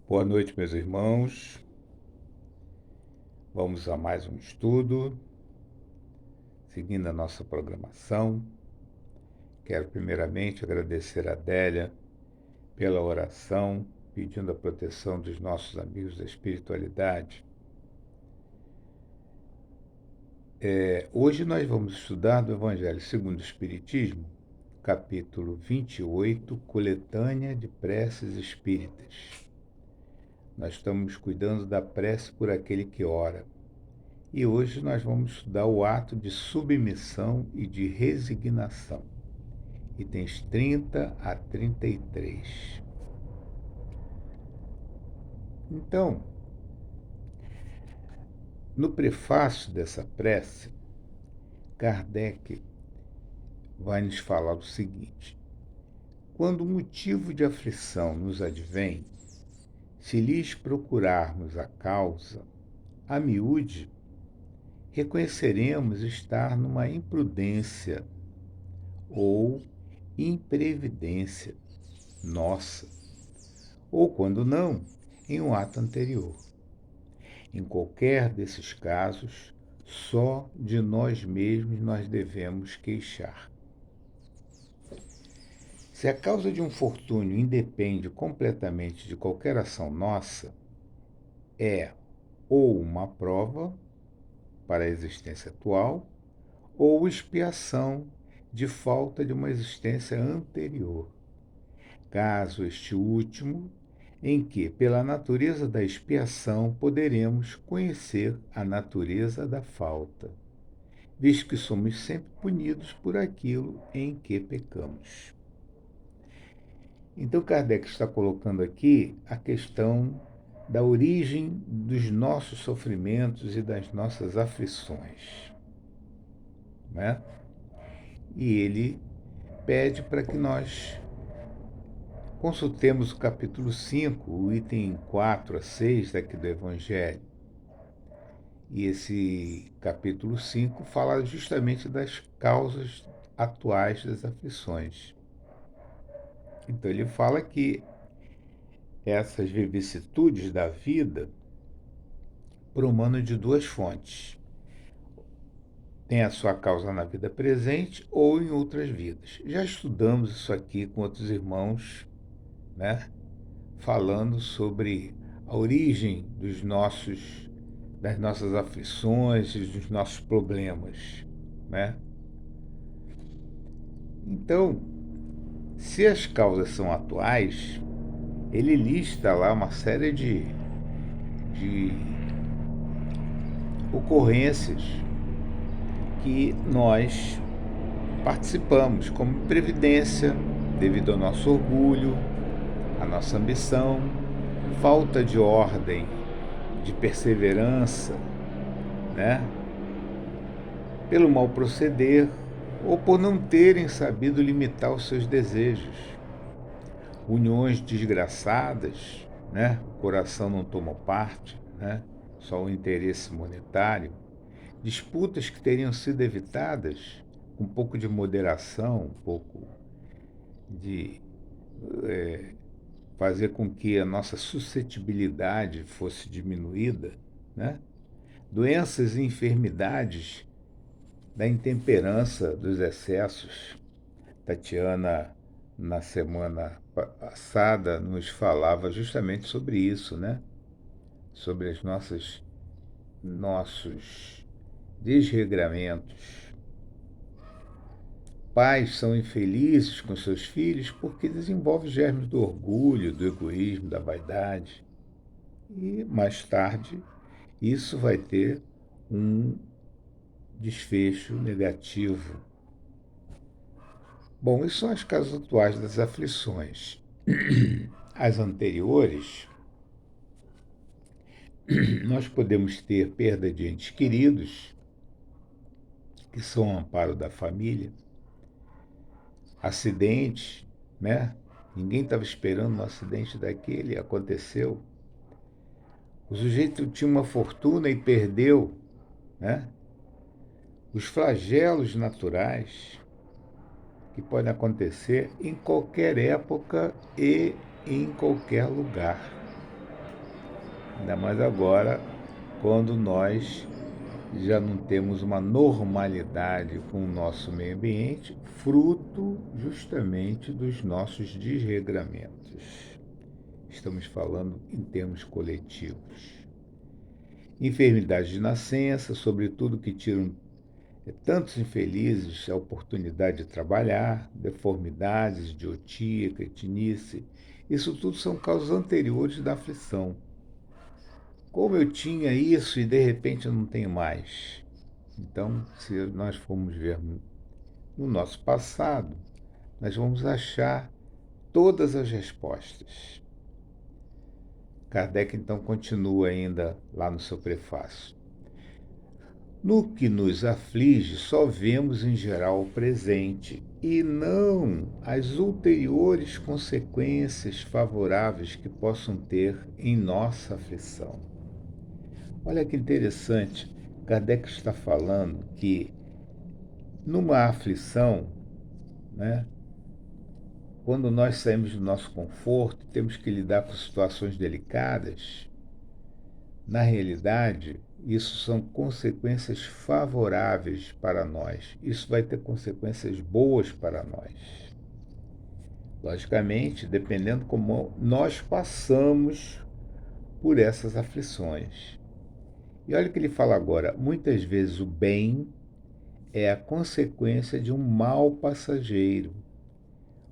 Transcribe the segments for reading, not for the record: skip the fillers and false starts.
Boa noite, meus irmãos. Vamos a mais um estudo, seguindo a nossa programação. Quero primeiramente agradecer a Adélia pela oração, pedindo a proteção dos nossos amigos da espiritualidade. Hoje nós vamos estudar do Evangelho segundo o Espiritismo, capítulo 28, Coletânea de Preces Espíritas. Nós estamos cuidando da prece por aquele que ora. E hoje nós vamos estudar o ato de submissão e de resignação, itens 30 a 33. Então, no prefácio dessa prece, Kardec vai nos falar o seguinte: quando o motivo de aflição nos advém, se lhes procurarmos a causa, a miúde, reconheceremos estar numa imprudência ou imprevidência nossa, ou, quando não, em um ato anterior. Em qualquer desses casos, só de nós mesmos nós devemos queixar. Se a causa de um infortúnio independe completamente de qualquer ação nossa, é ou uma prova para a existência atual, ou expiação de falta de uma existência anterior. Caso este último, em que, pela natureza da expiação, poderemos conhecer a natureza da falta, visto que somos sempre punidos por aquilo em que pecamos. Então, Kardec está colocando aqui a questão da origem dos nossos sofrimentos e das nossas aflições, né? E ele pede para que nós consultemos o capítulo 5, o item 4 a 6 daqui do Evangelho. E esse capítulo 5 fala justamente das causas atuais das aflições. Então ele fala que essas vicissitudes da vida promanam de duas fontes. Tem a sua causa na vida presente ou em outras vidas. Já estudamos isso aqui com outros irmãos, né? Falando sobre a origem das nossas aflições e dos nossos problemas, né? Então, se as causas são atuais, ele lista lá uma série de ocorrências que nós participamos, como previdência, devido ao nosso orgulho, à nossa ambição, falta de ordem, de perseverança, né? Pelo mal proceder ou por não terem sabido limitar os seus desejos. Uniões desgraçadas, né? O coração não toma parte, né? Só o interesse monetário. Disputas que teriam sido evitadas com um pouco de moderação, um pouco de fazer com que a nossa suscetibilidade fosse diminuída, né? Doenças e enfermidades da intemperança, dos excessos. Tatiana, na semana passada, nos falava justamente sobre isso, né? Sobre os nossos desregramentos. Pais são infelizes com seus filhos porque desenvolvem os germes do orgulho, do egoísmo, da vaidade. E, mais tarde, isso vai ter um desfecho negativo. Bom, isso são as causas atuais das aflições. As anteriores, nós podemos ter perda de entes queridos, que são o amparo da família, acidentes, né? Ninguém estava esperando um acidente daquele, aconteceu. O sujeito tinha uma fortuna e perdeu, né? Os flagelos naturais que podem acontecer em qualquer época e em qualquer lugar. Ainda mais agora, quando nós já não temos uma normalidade com o nosso meio ambiente, fruto justamente dos nossos desregramentos. Estamos falando em termos coletivos. Enfermidades de nascença, sobretudo que tiram tantos infelizes a oportunidade de trabalhar, deformidades, idiotia, cretinice, isso tudo são causas anteriores da aflição. Como eu tinha isso e de repente eu não tenho mais? Então, se nós formos ver no nosso passado, nós vamos achar todas as respostas. Kardec então continua ainda lá no seu prefácio. No que nos aflige, só vemos em geral o presente e não as ulteriores consequências favoráveis que possam ter em nossa aflição. Olha que interessante, Kardec está falando que numa aflição, né, quando nós saímos do nosso conforto, temos que lidar com situações delicadas, na realidade, isso são consequências favoráveis para nós. Isso vai ter consequências boas para nós. Logicamente, dependendo como nós passamos por essas aflições. E olha o que ele fala agora: muitas vezes o bem é a consequência de um mal passageiro,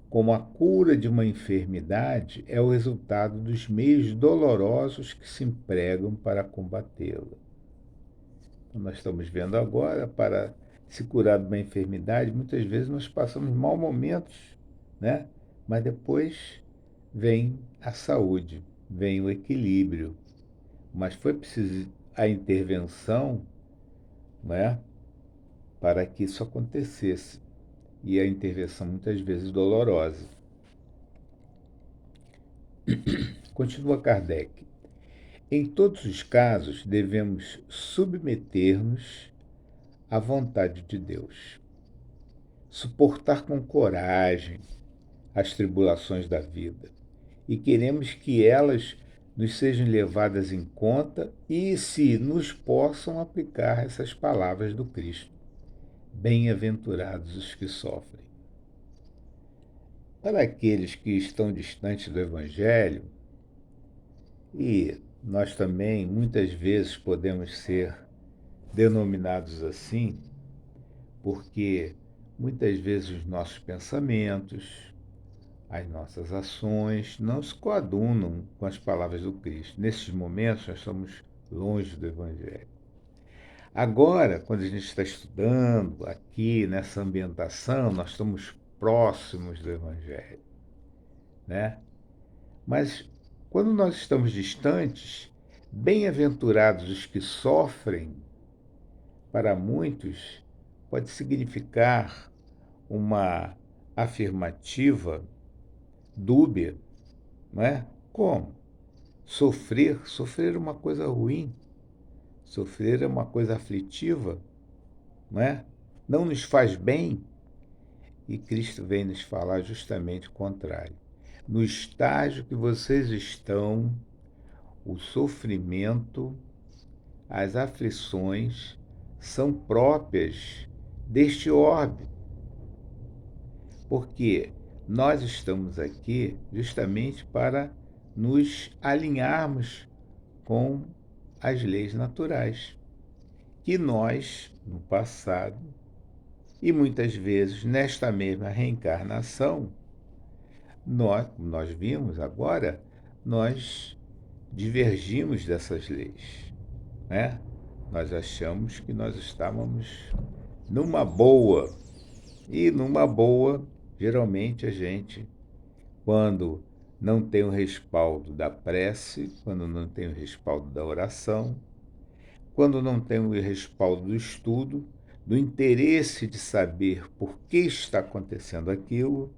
como a cura de uma enfermidade é o resultado dos meios dolorosos que se empregam para combatê-la. Então, nós estamos vendo agora, para se curar de uma enfermidade, muitas vezes nós passamos maus momentos, né? Mas depois vem a saúde, vem o equilíbrio. Mas foi preciso a intervenção, né, para que isso acontecesse. E a intervenção muitas vezes dolorosa. Continua Kardec. Em todos os casos, devemos submeter-nos à vontade de Deus, suportar com coragem as tribulações da vida e queremos que elas nos sejam levadas em conta e se nos possam aplicar essas palavras do Cristo. Bem-aventurados os que sofrem. Para aqueles que estão distantes do Evangelho, e nós também muitas vezes podemos ser denominados assim, porque muitas vezes os nossos pensamentos, as nossas ações não se coadunam com as palavras do Cristo. Nesses momentos nós estamos longe do Evangelho. Agora, quando a gente está estudando aqui nessa ambientação, nós estamos próximos do Evangelho, né? Mas quando nós estamos distantes, bem-aventurados os que sofrem, para muitos, pode significar uma afirmativa dúbia, não é? Como? Sofrer é uma coisa ruim, sofrer é uma coisa aflitiva, não é? Não nos faz bem. E Cristo vem nos falar justamente o contrário. No estágio que vocês estão, o sofrimento, as aflições são próprias deste orbe, porque nós estamos aqui justamente para nos alinharmos com as leis naturais, que nós, no passado, e muitas vezes nesta mesma reencarnação, nós vimos agora, nós divergimos dessas leis, né? Nós achamos que nós estávamos numa boa, e numa boa, geralmente a gente, quando não tem o respaldo da prece, quando não tem o respaldo da oração, quando não tem o respaldo do estudo, do interesse de saber por que está acontecendo aquilo,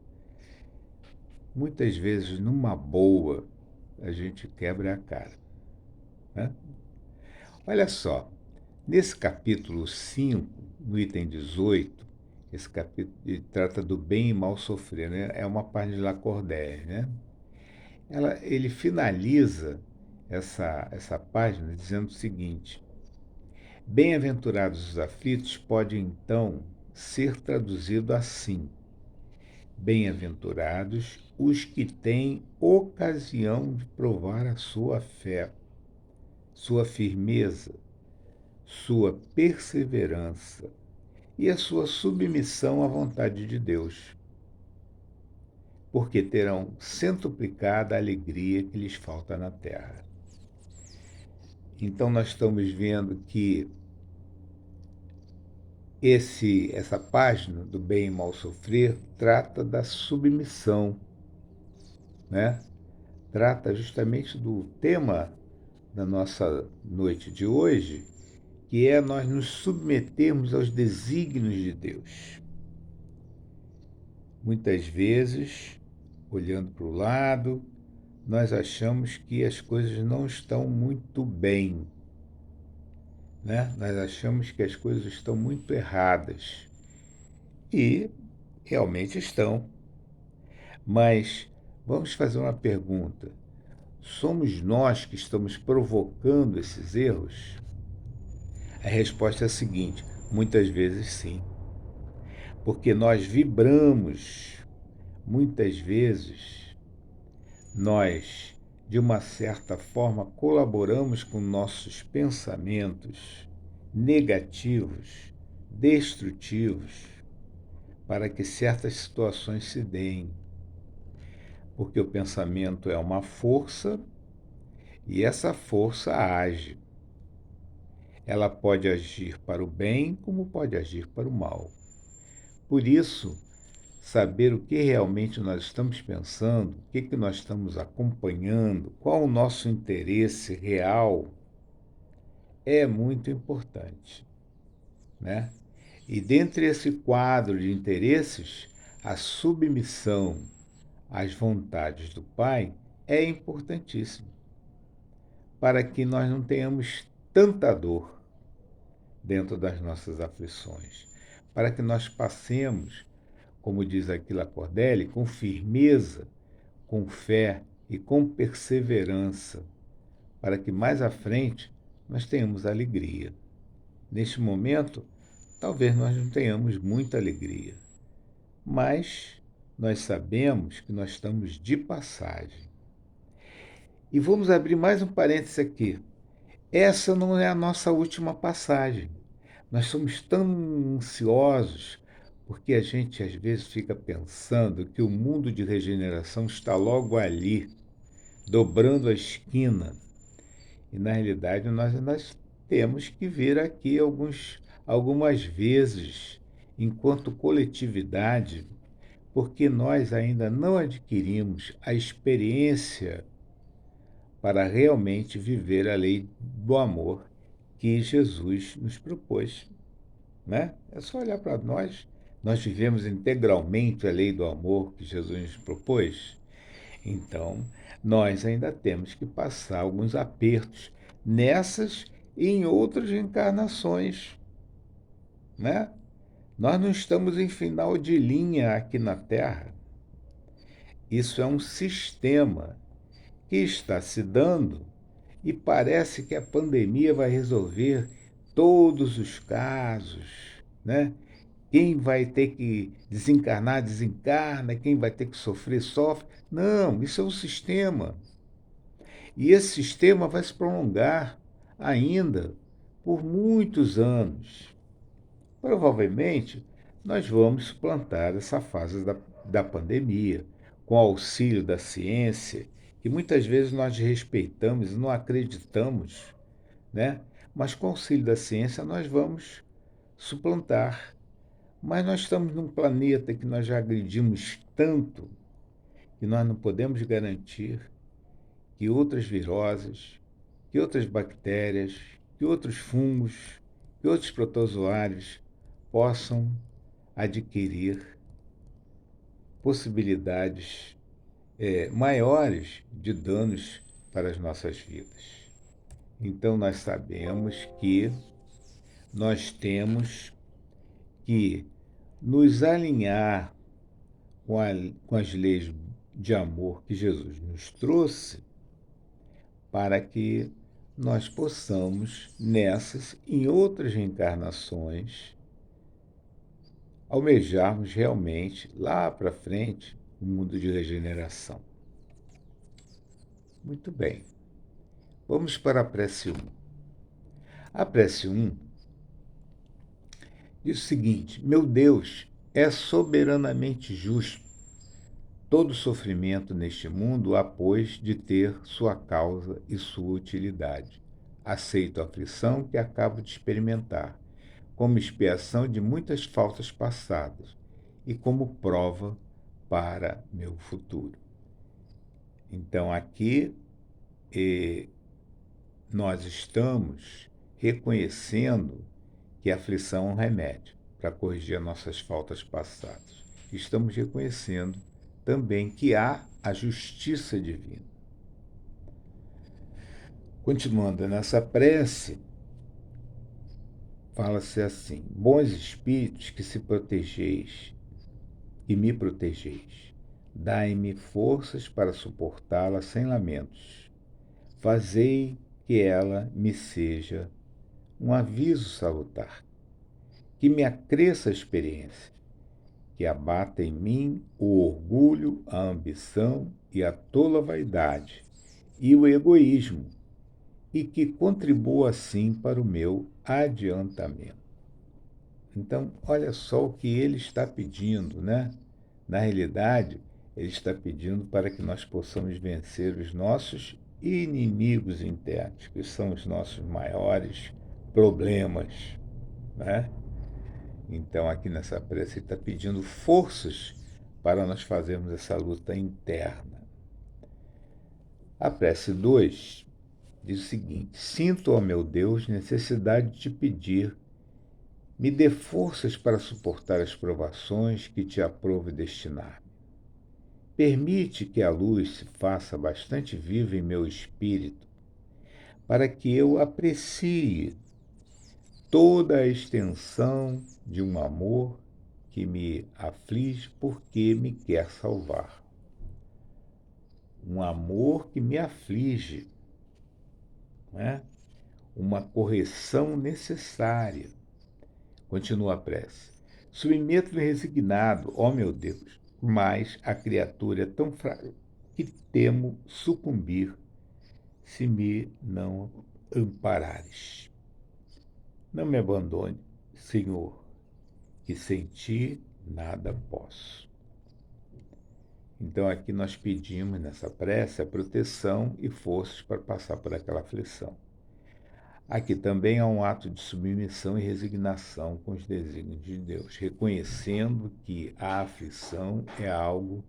muitas vezes, numa boa, a gente quebra a cara, né? Olha só, nesse capítulo 5, no item 18, esse capítulo trata do bem e mal sofrer, né? É uma página de Lacordaire, né? Ele finaliza essa página dizendo o seguinte: bem-aventurados os aflitos pode então ser traduzido assim: bem-aventurados os que têm ocasião de provar a sua fé, sua firmeza, sua perseverança e a sua submissão à vontade de Deus, porque terão centuplicada a alegria que lhes falta na terra. Então nós estamos vendo que essa página do Bem e Mal Sofrer trata da submissão, né? Trata justamente do tema da nossa noite de hoje, que é nós nos submetermos aos desígnios de Deus. Muitas vezes, olhando para o lado, nós achamos que as coisas não estão muito bem, né? Nós achamos que as coisas estão muito erradas. E realmente estão. Mas vamos fazer uma pergunta: somos nós que estamos provocando esses erros? A resposta é a seguinte: muitas vezes sim. Porque nós vibramos, muitas vezes, nós, de uma certa forma, colaboramos com nossos pensamentos negativos, destrutivos, para que certas situações se deem. Porque o pensamento é uma força e essa força age. Ela pode agir para o bem como pode agir para o mal. Por isso, saber o que realmente nós estamos pensando, o que nós estamos acompanhando, qual o nosso interesse real, é muito importante, né? E dentre esse quadro de interesses, a submissão às vontades do Pai é importantíssima, para que nós não tenhamos tanta dor dentro das nossas aflições, para que nós passemos, como diz aqui Lacordaire, com firmeza, com fé e com perseverança, para que mais à frente nós tenhamos alegria. Neste momento, talvez nós não tenhamos muita alegria, mas nós sabemos que nós estamos de passagem. E vamos abrir mais um parêntese aqui. Essa não é a nossa última passagem. Nós somos tão ansiosos porque a gente às vezes fica pensando que o mundo de regeneração está logo ali, dobrando a esquina. E na realidade nós ainda temos que vir aqui algumas vezes, enquanto coletividade, porque nós ainda não adquirimos a experiência para realmente viver a lei do amor que Jesus nos propôs, né? É só olhar para nós. Nós vivemos integralmente a lei do amor que Jesus nos propôs. Então, nós ainda temos que passar alguns apertos nessas e em outras encarnações, né? Nós não estamos em final de linha aqui na Terra. Isso é um sistema que está se dando e parece que a pandemia vai resolver todos os casos, né? Quem vai ter que desencarnar, desencarna, quem vai ter que sofrer, sofre. Não, isso é um sistema. E esse sistema vai se prolongar ainda por muitos anos. Provavelmente, nós vamos suplantar essa fase da pandemia, com auxílio da ciência, que muitas vezes nós respeitamos e não acreditamos, né? Mas com auxílio da ciência nós vamos suplantar. Mas nós estamos num planeta que nós já agredimos tanto que nós não podemos garantir que outras viroses, que outras bactérias, que outros fungos, que outros protozoários possam adquirir possibilidades maiores de danos para as nossas vidas. Então nós sabemos que nós temos que nos alinhar com as leis de amor que Jesus nos trouxe para que nós possamos, nessas e em outras reencarnações, almejarmos realmente, lá para frente, um mundo de regeneração. Muito bem. Vamos para a prece 1. A prece 1 diz o seguinte: meu Deus é soberanamente justo. Todo sofrimento neste mundo há, pois, de ter sua causa e sua utilidade. Aceito a aflição que acabo de experimentar, como expiação de muitas faltas passadas e como prova para meu futuro. Então, aqui nós estamos reconhecendo que a aflição é um remédio para corrigir as nossas faltas passadas. Estamos reconhecendo também que há a justiça divina. Continuando nessa prece, fala-se assim: bons espíritos que se protegeis e me protegeis, dai-me forças para suportá-la sem lamentos. Fazei que ela me seja um aviso salutar, que me acresça a experiência, que abata em mim o orgulho, a ambição e a tola vaidade e o egoísmo, e que contribua assim para o meu adiantamento. Então, olha só o que ele está pedindo, né? Na realidade, ele está pedindo para que nós possamos vencer os nossos inimigos internos, que são os nossos maiores problemas, né? Então, aqui nessa prece, ele está pedindo forças para nós fazermos essa luta interna. A prece 2 diz o seguinte: sinto, ó meu Deus, necessidade de te pedir, me dê forças para suportar as provações que te aprouve destinar-me. Permite que a luz se faça bastante viva em meu espírito, para que eu aprecie toda a extensão de um amor que me aflige porque me quer salvar. Um amor que me aflige, né? Uma correção necessária. Continua a prece. Submeto-me resignado, ó meu Deus, mas a criatura é tão frágil que temo sucumbir se me não amparares. Não me abandone, Senhor, que sem ti nada posso. Então aqui nós pedimos nessa prece a proteção e forças para passar por aquela aflição. Aqui também há um ato de submissão e resignação com os desígnios de Deus, reconhecendo que a aflição é algo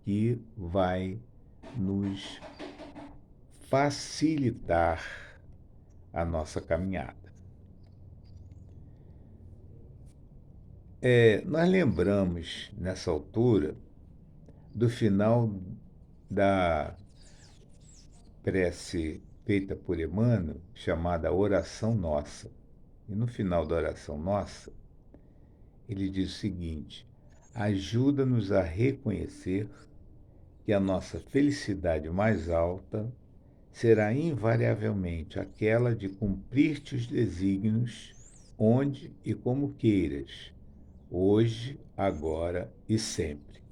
que vai nos facilitar a nossa caminhada. Nós lembramos, nessa altura, do final da prece feita por Emmanuel, chamada Oração Nossa. E no final da Oração Nossa, ele diz o seguinte: ajuda-nos a reconhecer que a nossa felicidade mais alta será invariavelmente aquela de cumprir-te os desígnios onde e como queiras, hoje, agora e sempre.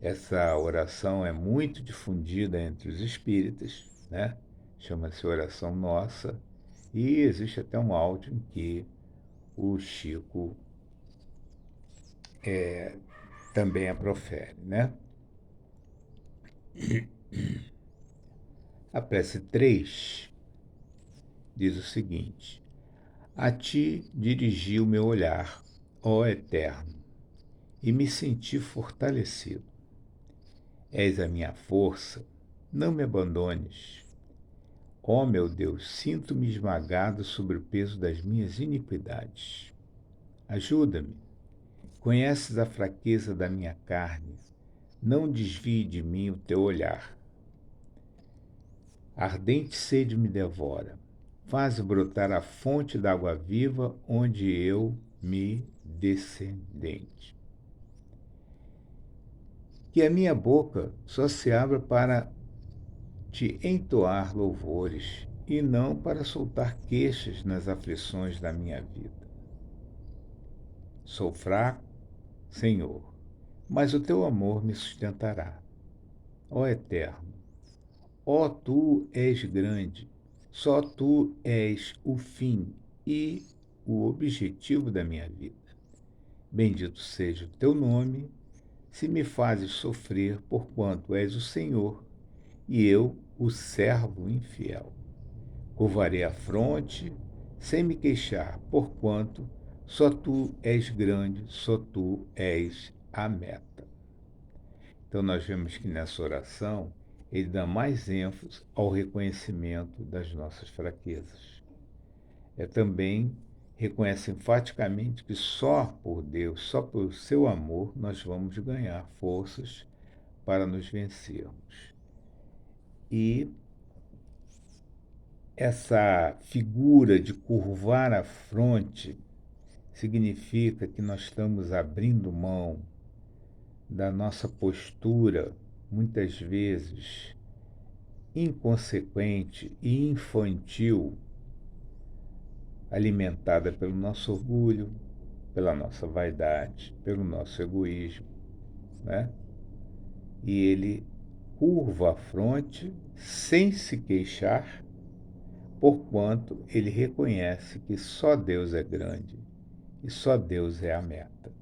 Essa oração é muito difundida entre os espíritas, né? Chama-se Oração Nossa, e existe até um áudio em que o Chico também a profere, né? A prece 3 diz o seguinte: a ti dirigi o meu olhar, ó Eterno, e me senti fortalecido. És a minha força, não me abandones. Ó meu Deus, sinto-me esmagado sobre o peso das minhas iniquidades. Ajuda-me. Conheces a fraqueza da minha carne. Não desvie de mim o teu olhar. Ardente sede me devora. Faz brotar a fonte da água viva onde eu me descendente. Que a minha boca só se abra para te entoar louvores, e não para soltar queixas nas aflições da minha vida. Sou fraco, Senhor, mas o teu amor me sustentará. Ó Eterno, ó tu és grande, só tu és o fim e o objetivo da minha vida. Bendito seja o teu nome, se me fazes sofrer, porquanto és o Senhor, e eu, o servo infiel. Curvarei a fronte, sem me queixar, porquanto só tu és grande, só tu és a meta. Então nós vemos que nessa oração ele dá mais ênfase ao reconhecimento das nossas fraquezas. Também reconhece enfaticamente que só por Deus, só por seu amor, nós vamos ganhar forças para nos vencermos. E essa figura de curvar a fronte significa que nós estamos abrindo mão da nossa postura, muitas vezes inconsequente e infantil, alimentada pelo nosso orgulho, pela nossa vaidade, pelo nosso egoísmo, né? E ele curva a fronte sem se queixar, porquanto ele reconhece que só Deus é grande e só Deus é a meta,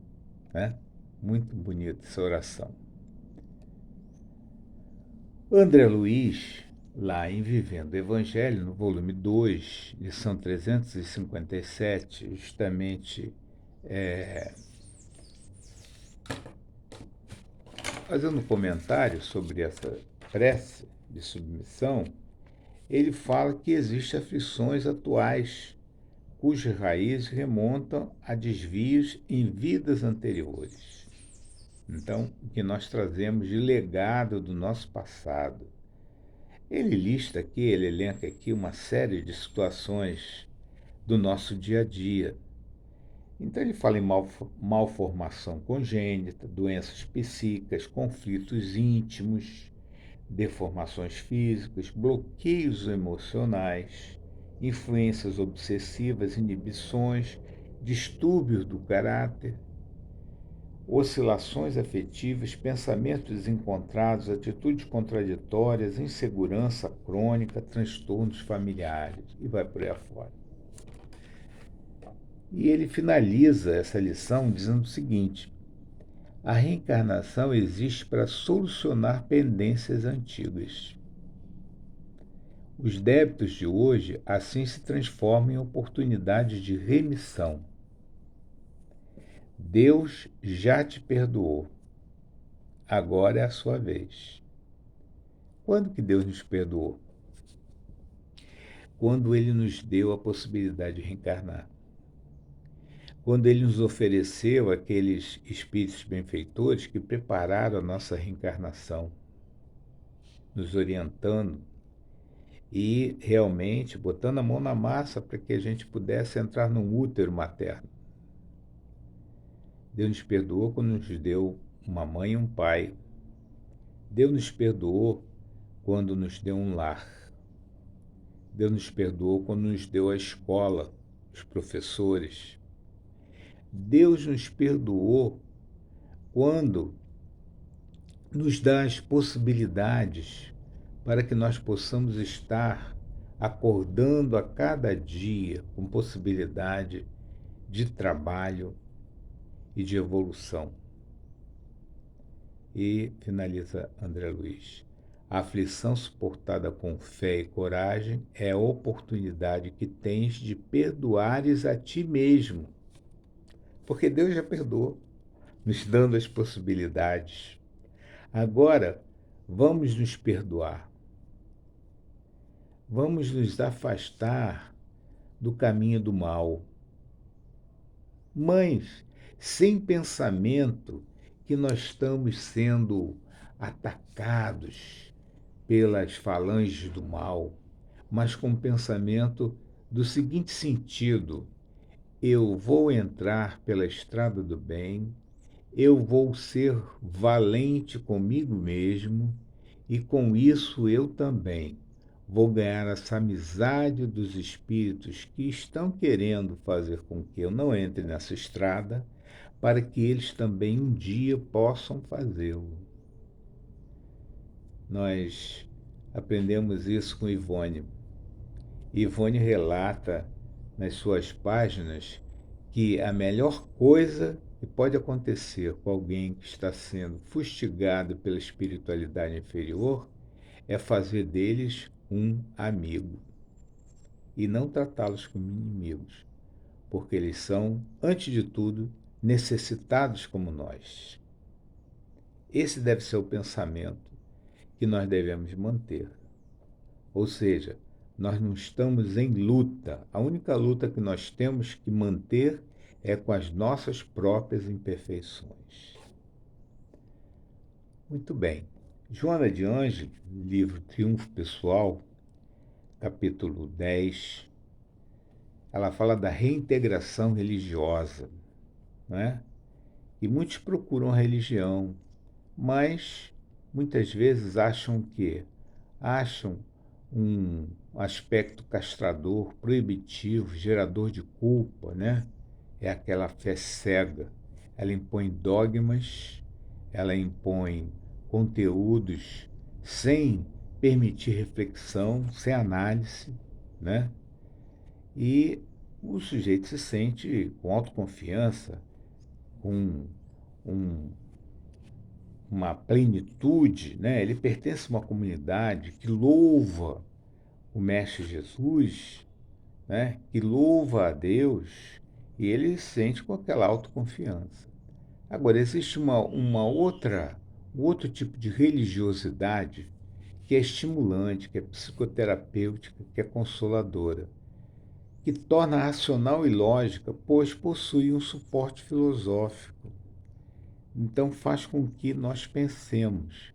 né? Muito bonita essa oração. André Luiz, lá em Vivendo o Evangelho, no volume 2, lição 357, justamente fazendo um comentário sobre essa prece de submissão, ele fala que existem aflições atuais cujas raízes remontam a desvios em vidas anteriores. Então, o que nós trazemos de legado do nosso passado. Ele elenca aqui uma série de situações do nosso dia a dia. Então ele fala em malformação congênita, doenças psíquicas, conflitos íntimos, deformações físicas, bloqueios emocionais, influências obsessivas, inibições, distúrbios do caráter, oscilações afetivas, pensamentos desencontrados, atitudes contraditórias, insegurança crônica, transtornos familiares e vai por aí afora. E ele finaliza essa lição dizendo o seguinte: a reencarnação existe para solucionar pendências antigas. Os débitos de hoje assim se transformam em oportunidades de remissão. Deus já te perdoou. Agora é a sua vez. Quando que Deus nos perdoou? Quando Ele nos deu a possibilidade de reencarnar. Quando Ele nos ofereceu aqueles espíritos benfeitores que prepararam a nossa reencarnação, nos orientando e realmente botando a mão na massa para que a gente pudesse entrar num útero materno. Deus nos perdoou quando nos deu uma mãe e um pai. Deus nos perdoou quando nos deu um lar. Deus nos perdoou quando nos deu a escola, os professores. Deus nos perdoou quando nos dá as possibilidades para que nós possamos estar acordando a cada dia com possibilidade de trabalho e de evolução. E finaliza André Luiz. A aflição suportada com fé e coragem é a oportunidade que tens de perdoares a ti mesmo. Porque Deus já perdoou, nos dando as possibilidades. Agora, vamos nos perdoar. Vamos nos afastar do caminho do mal. Mas, sem pensamento que nós estamos sendo atacados pelas falanges do mal, mas com o pensamento do seguinte sentido: eu vou entrar pela estrada do bem, eu vou ser valente comigo mesmo e com isso eu também vou ganhar essa amizade dos espíritos que estão querendo fazer com que eu não entre nessa estrada, para que eles também um dia possam fazê-lo. Nós aprendemos isso com Ivone. Ivone relata nas suas páginas que a melhor coisa que pode acontecer com alguém que está sendo fustigado pela espiritualidade inferior é fazer deles um amigo e não tratá-los como inimigos, porque eles são, antes de tudo, necessitados como nós. Esse deve ser o pensamento que nós devemos manter. Ou seja, nós não estamos em luta. A única luta que nós temos que manter é com as nossas próprias imperfeições. Muito bem. Joana de Ângeles, livro Triunfo Pessoal, capítulo 10, ela fala da reintegração religiosa, não é? E muitos procuram a religião, mas muitas vezes acham um aspecto castrador, proibitivo, gerador de culpa, né? É aquela fé cega. Ela impõe dogmas, ela impõe conteúdos sem permitir reflexão, sem análise, né? E o sujeito se sente com autoconfiança, com um, uma plenitude, né? Ele pertence a uma comunidade que louva o Mestre Jesus, né? Que louva a Deus, e ele se sente com aquela autoconfiança. Agora, existe um outro tipo de religiosidade que é estimulante, que é psicoterapêutica, que é consoladora, que torna racional e lógica, pois possui um suporte filosófico. Então faz com que nós pensemos,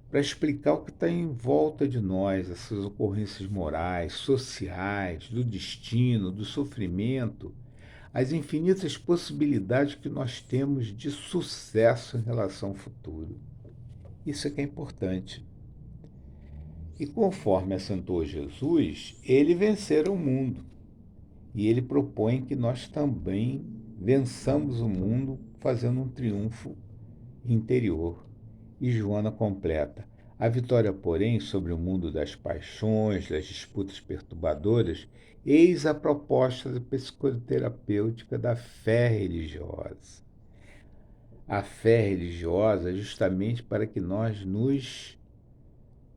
para explicar o que está em volta de nós, essas ocorrências morais, sociais, do destino, do sofrimento, as infinitas possibilidades que nós temos de sucesso em relação ao futuro. Isso é que é importante. E conforme assentou Jesus, ele vencera o mundo. E ele propõe que nós também vençamos o mundo fazendo um triunfo interior. E Joana completa: a vitória, porém, sobre o mundo das paixões, das disputas perturbadoras, eis a proposta da psicoterapêutica da fé religiosa. A fé religiosa é justamente para que nós nos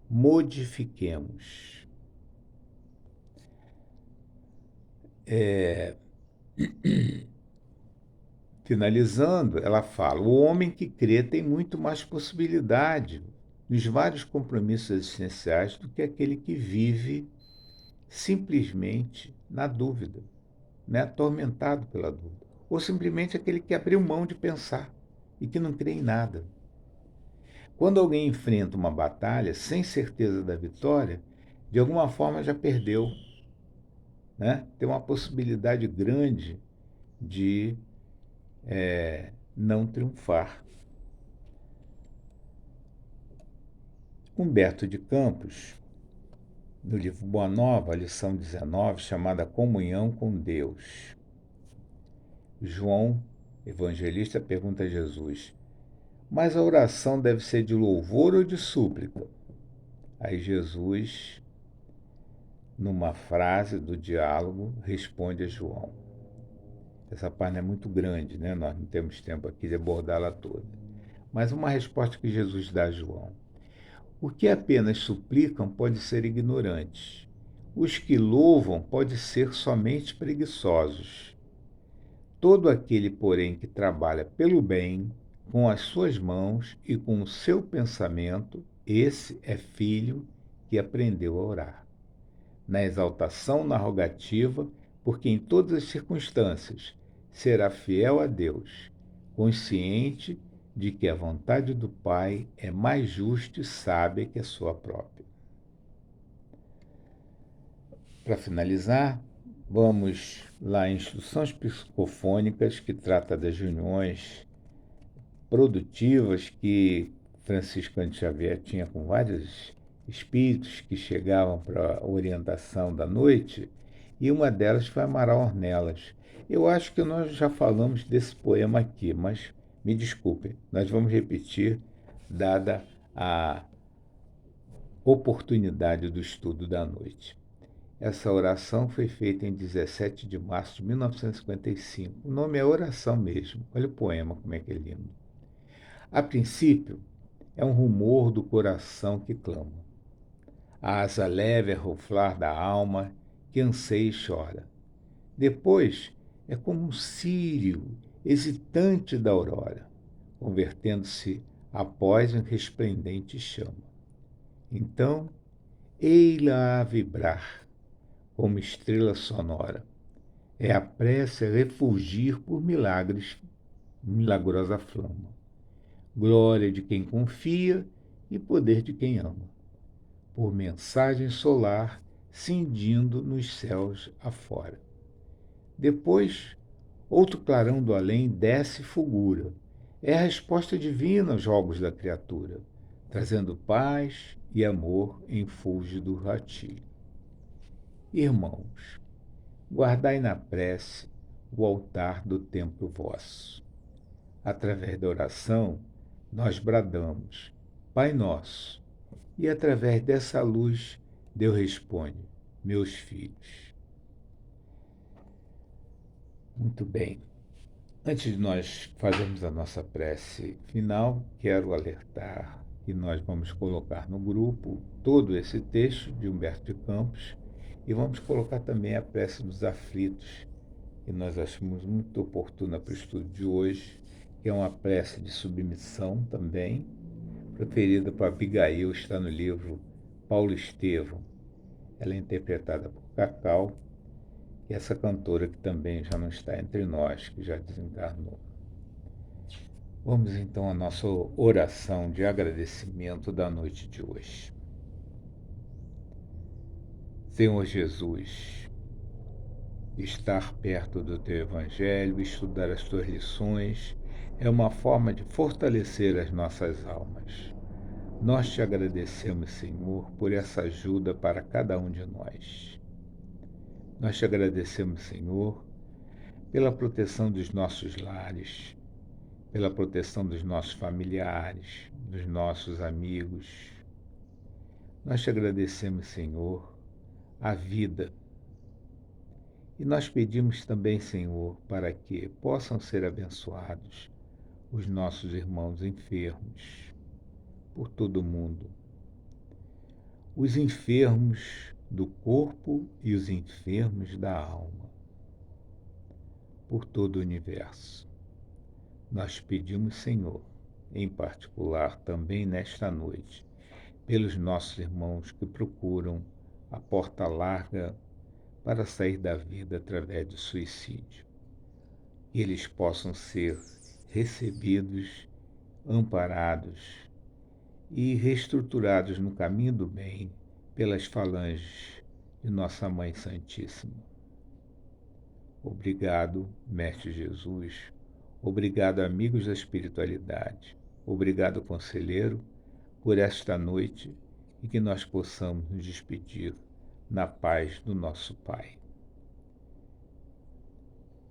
modifiquemos. Finalizando, ela fala: o homem que crê tem muito mais possibilidade nos vários compromissos existenciais do que aquele que vive simplesmente na dúvida, né? Atormentado pela dúvida. Ou simplesmente aquele que abriu mão de pensar e que não crê em nada. Quando alguém enfrenta uma batalha sem certeza da vitória, de alguma forma já perdeu, né? Tem uma possibilidade grande de não triunfar. Humberto de Campos, no livro Boa Nova, lição 19, chamada Comunhão com Deus. João, evangelista, pergunta a Jesus: mas a oração deve ser de louvor ou de súplica? Aí Jesus, numa frase do diálogo, responde a João. Essa página é muito grande, né? Nós não temos tempo aqui de abordá-la toda. Mas uma resposta que Jesus dá a João: os que apenas suplicam podem ser ignorantes. Os que louvam podem ser somente preguiçosos. Todo aquele, porém, que trabalha pelo bem, com as suas mãos e com o seu pensamento, esse é filho que aprendeu a orar. Na exaltação, na rogativa, porque em todas as circunstâncias será fiel a Deus, consciente de que a vontade do Pai é mais justa e sábia que a sua própria. Para finalizar, vamos lá em Instruções Psicofônicas, que trata das reuniões produtivas que Franciscano de Xavier tinha com vários espíritos que chegavam para a orientação da noite, e uma delas foi Amaral Ornelas. Eu acho que nós já falamos desse poema aqui, mas me desculpem, nós vamos repetir, dada a oportunidade do estudo da noite. Essa oração foi feita em 17 de março de 1955. O nome é oração mesmo. Olha o poema, como é que é lindo. A princípio, é um rumor do coração que clama. A asa leve é ruflar da alma que anseia e chora. Depois, é como um círio hesitante da aurora, convertendo-se após em resplendente chama. Então, ei-la a vibrar, como estrela sonora. É a prece a refulgir por milagres, milagrosa flama. Glória de quem confia e poder de quem ama. Por mensagem solar, cindindo nos céus afora. Depois, outro clarão do além desce e fulgura. É a resposta divina aos jogos da criatura, trazendo paz e amor em fúlgido ratilho. Irmãos, guardai na prece o altar do templo vosso. Através da oração, nós bradamos, Pai Nosso, e através dessa luz, Deus responde, meus filhos. Muito bem. Antes de nós fazermos a nossa prece final, quero alertar que nós vamos colocar no grupo todo esse texto de Humberto de Campos e vamos colocar também a prece dos aflitos, que nós achamos muito oportuna para o estudo de hoje, que é uma prece de submissão também, preferida por Abigail, está no livro Paulo Estevão. Ela é interpretada por Cacau, e essa cantora que também já não está entre nós, que já desencarnou. Vamos então à nossa oração de agradecimento da noite de hoje. Senhor Jesus, estar perto do Teu Evangelho, estudar as Tuas lições, é uma forma de fortalecer as nossas almas. Nós te agradecemos, Senhor, por essa ajuda para cada um de nós. Nós te agradecemos, Senhor, pela proteção dos nossos lares, pela proteção dos nossos familiares, dos nossos amigos. Nós te agradecemos, Senhor, a vida. E nós pedimos também, Senhor, para que possam ser abençoados os nossos irmãos enfermos por todo o mundo. Os enfermos do corpo e os enfermos da alma, por todo o universo. Nós pedimos, Senhor, em particular também nesta noite, pelos nossos irmãos que procuram a porta larga para sair da vida através do suicídio. Que eles possam ser recebidos, amparados e reestruturados no caminho do bem pelas falanges de Nossa Mãe Santíssima. Obrigado, Mestre Jesus. Obrigado, amigos da espiritualidade. Obrigado, conselheiro, por esta noite e que nós possamos nos despedir na paz do nosso Pai.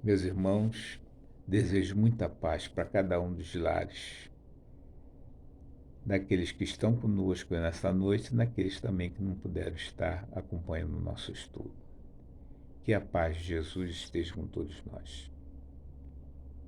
Meus irmãos, desejo muita paz para cada um dos lares, daqueles que estão conosco nesta noite e naqueles também que não puderam estar acompanhando o nosso estudo. Que a paz de Jesus esteja com todos nós.